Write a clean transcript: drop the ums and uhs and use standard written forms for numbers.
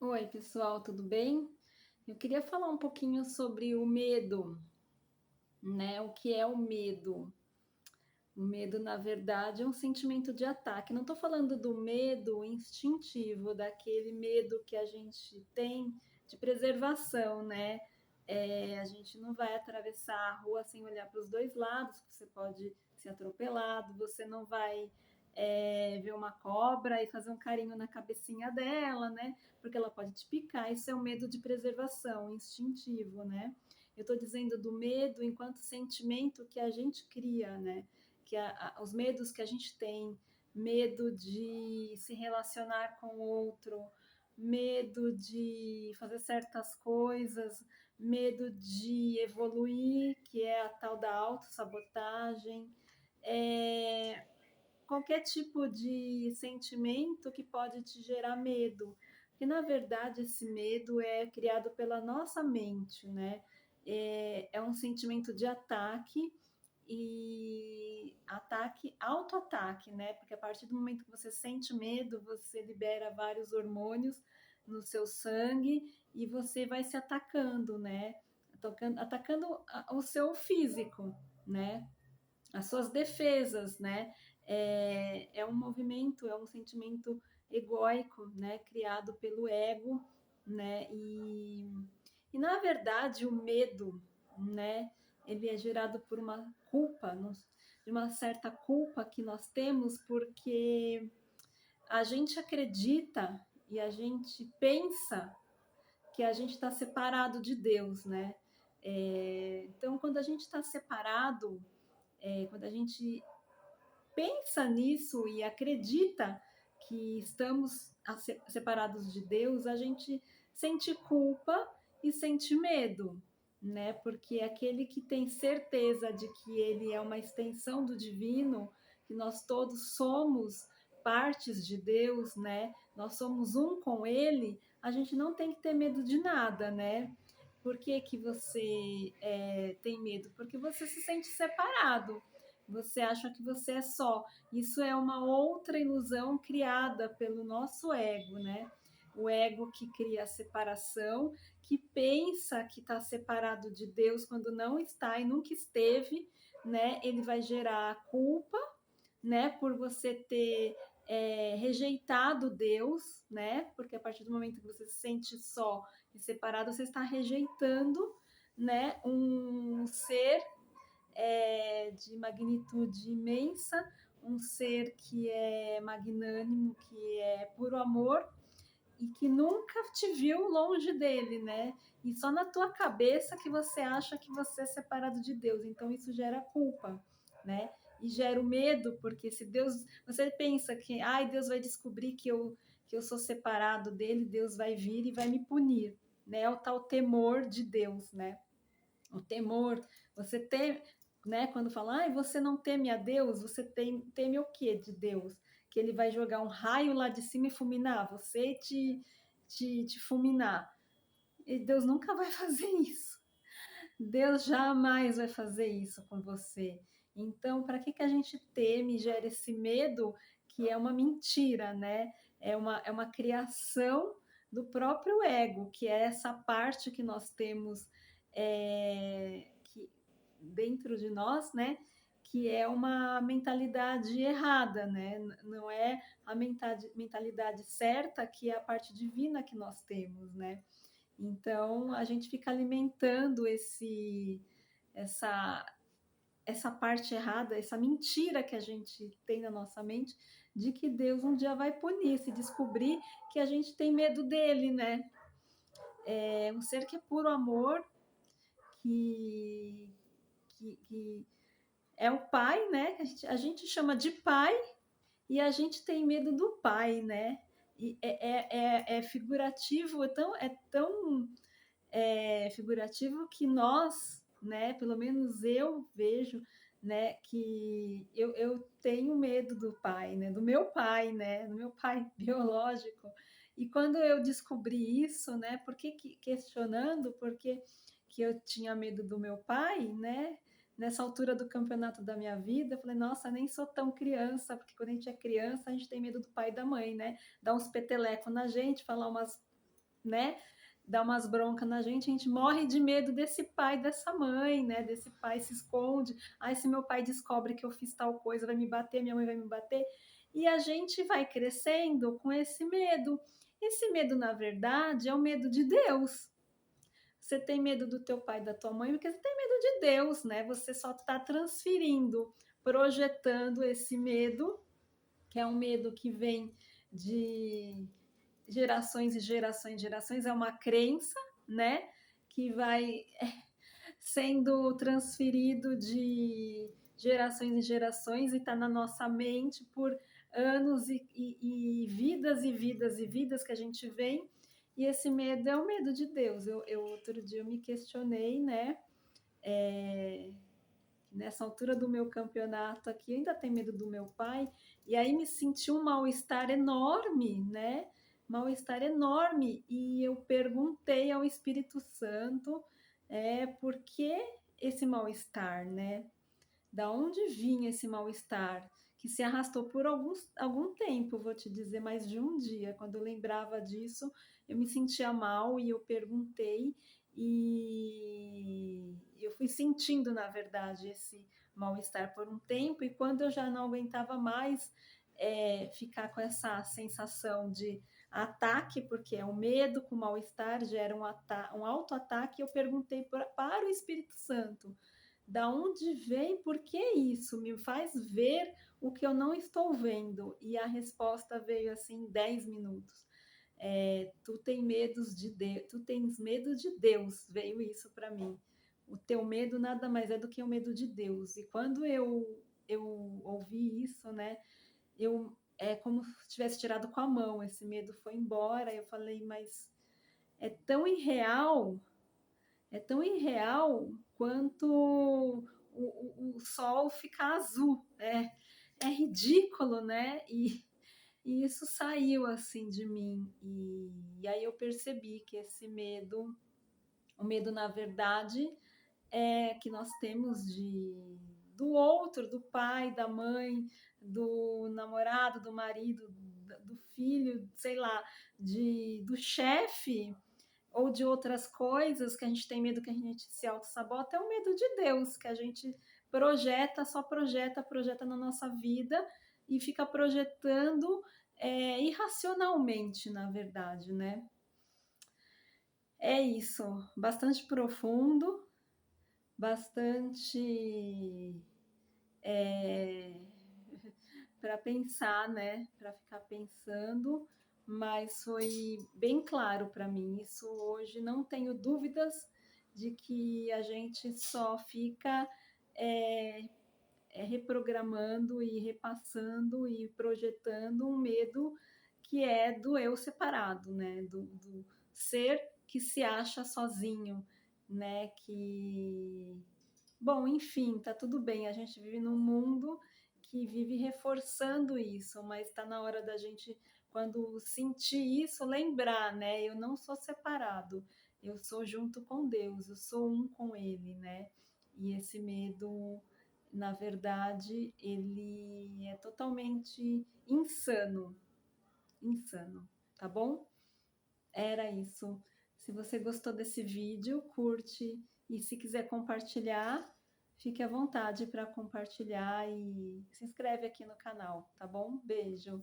Oi, pessoal, tudo bem? Eu queria falar um pouquinho sobre o medo, né? O que é o medo? O medo, na verdade, é um sentimento de ataque. Não estou falando do medo instintivo, daquele medo que a gente tem de preservação, né? A gente não vai atravessar a rua sem olhar para os dois lados, você pode ser atropelado, você não vai ver uma cobra e fazer um carinho na cabecinha dela, né? Porque ela pode te picar. Isso é um medo de preservação instintivo, né? Eu estou dizendo do medo enquanto sentimento que a gente cria, né? Os medos que a gente tem, medo de se relacionar com o outro, medo de fazer certas coisas, medo de evoluir, que é a tal da autossabotagem, é, qualquer tipo de sentimento que pode te gerar medo. Porque, na verdade, esse medo é criado pela nossa mente, né? É um sentimento de ataque e ataque, autoataque, né? Porque a partir do momento que você sente medo, você libera vários hormônios no seu sangue e você vai se atacando, né? Atacando o seu físico, né? As suas defesas, né? É um movimento, é um sentimento egóico, né? Criado pelo ego, né? E na verdade o medo, né? Ele é gerado por uma culpa, de uma certa culpa que nós temos, porque a gente acredita e a gente pensa que a gente está separado de Deus, né? Então, quando a gente está separado, quando a gente pensa nisso e acredita que estamos separados de Deus, a gente sente culpa e sente medo, né? Porque aquele que tem certeza de que ele é uma extensão do divino, que nós todos somos partes de Deus, né? Nós somos um com ele, a gente não tem que ter medo de nada, né? Por que, que você tem medo? Porque você se sente separado. Você acha que você é só. Isso é uma outra ilusão criada pelo nosso ego, né? O ego que cria a separação, que pensa que está separado de Deus quando não está e nunca esteve, né? Ele vai gerar a culpa, né? Por você ter rejeitado Deus, né? Porque a partir do momento que você se sente só e separado, você está rejeitando, né? Um ser de magnitude imensa, um ser que é magnânimo, que é puro amor e que nunca te viu longe dele, né? E só na tua cabeça que você acha que você é separado de Deus. Então isso gera culpa, né? E gera o medo, porque se Deus, você pensa que, ai, Deus vai descobrir que eu sou separado dele, Deus vai vir e vai me punir, né? É o tal temor de Deus, né? O temor, você tem, né? Quando fala, ah, você não teme a Deus, você teme o que de Deus? Que ele vai jogar um raio lá de cima e fulminar você, te fulminar. E Deus nunca vai fazer isso. Deus jamais vai fazer isso com você. Então, para que a gente teme e gera esse medo que é uma mentira, né? É uma criação do próprio ego, que é essa parte que nós temos que, dentro de nós, né? Que é uma mentalidade errada, né? Não é a mentalidade certa, que é a parte divina que nós temos, né? Então a gente fica alimentando essa essa parte errada, essa mentira que a gente tem na nossa mente de que Deus um dia vai punir, se descobrir que a gente tem medo dele, né? É um ser que é puro amor, que, que é o pai, né? A gente chama de pai e a gente tem medo do pai, né? E é figurativo, é tão figurativo que nós, né, pelo menos eu vejo, né, que eu tenho medo do pai, né, do meu pai biológico. E quando eu descobri isso, né, questionando por que eu tinha medo do meu pai, né, nessa altura do campeonato da minha vida, eu falei, nossa, nem sou tão criança, porque quando a gente é criança, a gente tem medo do pai e da mãe, né? Dar uns petelecos na gente, falar né, dá umas broncas na gente, a gente morre de medo desse pai, dessa mãe, né, desse pai se esconde, ai, se meu pai descobre que eu fiz tal coisa, vai me bater, minha mãe vai me bater, e a gente vai crescendo com esse medo. Esse medo, na verdade, é o medo de Deus. Você tem medo do teu pai, da tua mãe, porque você tem medo de Deus, né? Você só está transferindo, projetando esse medo, que é um medo que vem de gerações e gerações e gerações, é uma crença, né? Que vai sendo transferido de gerações em gerações e está na nossa mente por anos e vidas e vidas e vidas que a gente vem. E esse medo é o medo de Deus. Outro dia eu me questionei, né? É, nessa altura do meu campeonato aqui, eu ainda tenho medo do meu pai, e aí me senti um mal-estar enorme, né? Mal-estar enorme, e eu perguntei ao Espírito Santo por que esse mal-estar, né? Da onde vinha esse mal-estar? Que se arrastou por algum tempo, vou te dizer, mais de um dia. Quando eu lembrava disso, eu me sentia mal e eu perguntei, e eu fui sentindo, na verdade, esse mal-estar por um tempo. E quando eu já não aguentava mais ficar com essa sensação de ataque, porque é o medo com o mal-estar gera um auto-ataque, eu perguntei para o Espírito Santo da onde vem, por que isso? Me faz ver o que eu não estou vendo. E a resposta veio assim em 10 minutos. Tu tens medo de Deus, veio isso para mim. O teu medo nada mais é do que o medo de Deus. E quando eu ouvi isso, né, é como se tivesse tirado com a mão, esse medo foi embora. Eu falei, mas é tão irreal, é tão irreal quanto o sol ficar azul. É ridículo, né? E isso saiu assim de mim. E aí eu percebi que esse medo, o medo, na verdade, é que nós temos do outro, do pai, da mãe, do namorado, do marido, do filho, sei lá, do chefe ou de outras coisas que a gente tem medo, que a gente se auto-sabota, é o medo de Deus, que a gente projeta, só projeta, projeta na nossa vida e fica projetando irracionalmente, na verdade, né? É isso, bastante profundo, bastante para pensar, né? Para ficar pensando, mas foi bem claro para mim. Isso hoje não tenho dúvidas de que a gente só fica reprogramando e repassando e projetando um medo que é do eu separado, né? Do ser que se acha sozinho, né? Bom, enfim, tá tudo bem. A gente vive num mundo que vive reforçando isso, mas está na hora da gente, quando sentir isso, lembrar, né? Eu não sou separado, eu sou junto com Deus, eu sou um com Ele, né? E esse medo, na verdade, ele é totalmente insano, insano, tá bom? Era isso. Se você gostou desse vídeo, curte, e se quiser compartilhar, fique à vontade para compartilhar e se inscreve aqui no canal, tá bom? Beijo!